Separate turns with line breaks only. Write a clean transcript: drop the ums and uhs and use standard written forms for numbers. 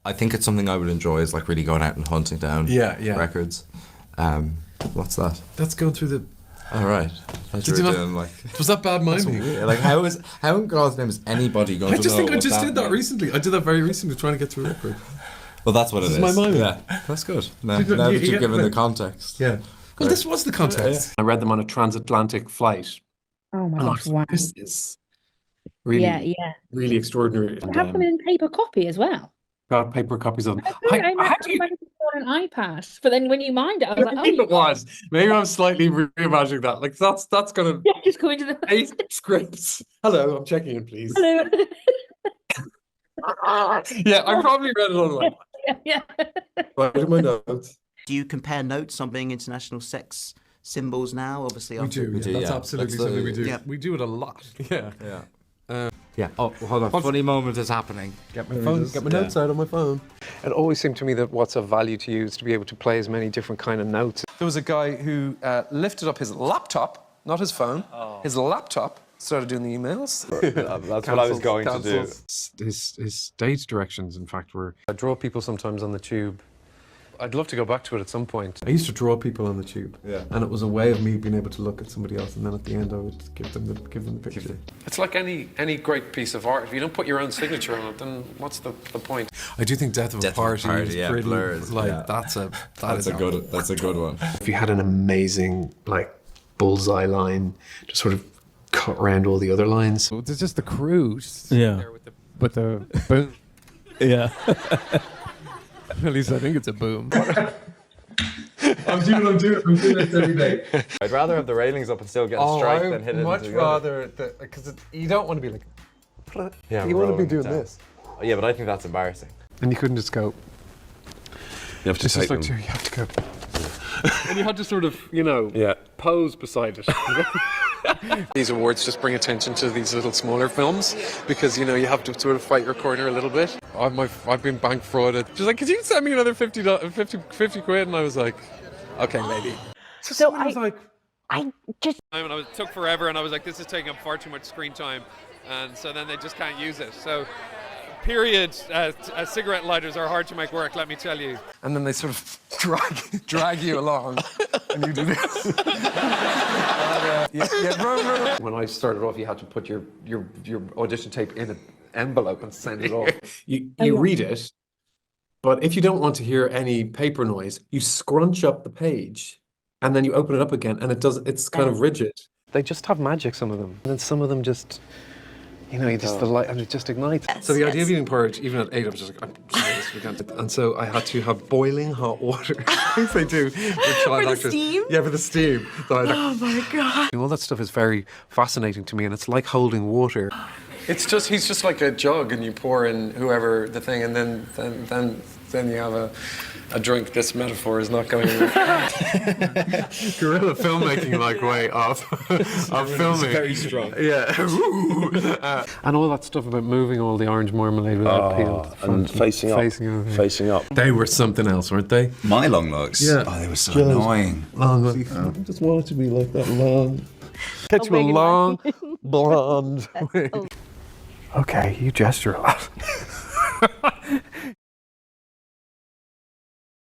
I think it's something I would enjoy is like really going out and hunting down records. What's that?
That's going through the...
All right. Did
you not... Was that bad miming?
Like how in God's name is anybody going to know?
I just think I just did that recently. I did that very recently, trying to get through a record.
Well, that's what it is.
This is my miming.
Yeah, that's good. Now that you've given the context.
Yeah. Well, this was the context. I read them on a transatlantic flight.
Oh my gosh! Wow.
This is really, really extraordinary.
I have them in paper copy as well.
Got paper copies of them.
I on an iPad, but then when you mind it, I was like,
oh, it was. Maybe I'm slightly reimagining that. Like that's gonna
just go into the
8 scripts. Hello, I'm checking in, please.
Hello.
Yeah, I probably read it online.
Yeah.
Right in my notes.
Do you compare notes on being international sex symbols now? Obviously,
we do. That's absolutely something we do.
Yeah.
We do it a lot. Yeah.
Yeah. Oh, hold on. Funny moment is happening.
Get my phone. Get my notes out on my phone. It always seemed to me that what's of value to you is to be able to play as many different kind of notes. There was a guy who lifted up his laptop, not his phone, his laptop, started doing the emails.
That's what I was going to do.
His stage directions, in fact, were... I draw people sometimes on the tube. I'd love to go back to it at some point. I used to draw people on the tube, and it was a way of me being able to look at somebody else, and then at the end I would give them the picture. It's like any great piece of art. If you don't put your own signature on it, then what's the point? I do think Death of a Party is pretty
blurs.
Like that's a
good one.
If you had an amazing like bullseye line, to sort of cut around all the other lines. There's just the crew. There with the boom.
Yeah.
At least I think it's a boom.
I'm doing this every day. I'd rather have the railings up and still get a strike than hit it.
Much rather, because you don't want to be like, you want to be doing this.
Yeah, but I think that's embarrassing.
And you couldn't just go.
You have to take them.
You have to go. And you had to sort of, pose beside it. These awards just bring attention to these little smaller films because, you have to sort of fight your corner a little bit. I've been bank frauded. She's like, could you send me another 50 quid? And I was like, okay, maybe.
So
I was like...
It took forever, and I was like, this is taking up far too much screen time. And so then they just can't use it. So... Period. Cigarette lighters are hard to make work, let me tell you.
And then they sort of drag you along, and you do this. When I started off, you had to put your audition tape in an envelope and send it off. You read it, but if you don't want to hear any paper noise, you scrunch up the page, and then you open it up again, and it's kind of rigid. They just have magic, some of them, and then some of them just. The light, and it just ignites. So the idea of eating porridge, even at 8, I was just like, I'm sorry, this we can't. And so I had to have boiling hot water. I think they do.
For the steam?
Yeah, for the steam. So
oh my God.
All that stuff is very fascinating to me, and it's like holding water. He's just like a jug, and you pour in whoever the thing, and then you have a drink. This metaphor is not going guerrilla filmmaking like way of filming.
It's very strong.
Yeah. And all that stuff about moving all the orange marmalade without peel.
And facing up.
They were something else, weren't they?
My long legs.
Yeah.
Oh, they were so annoying.
Long legs. I just wanted to be like that long. Get you a long, blonde wig. Okay, you gesture a lot.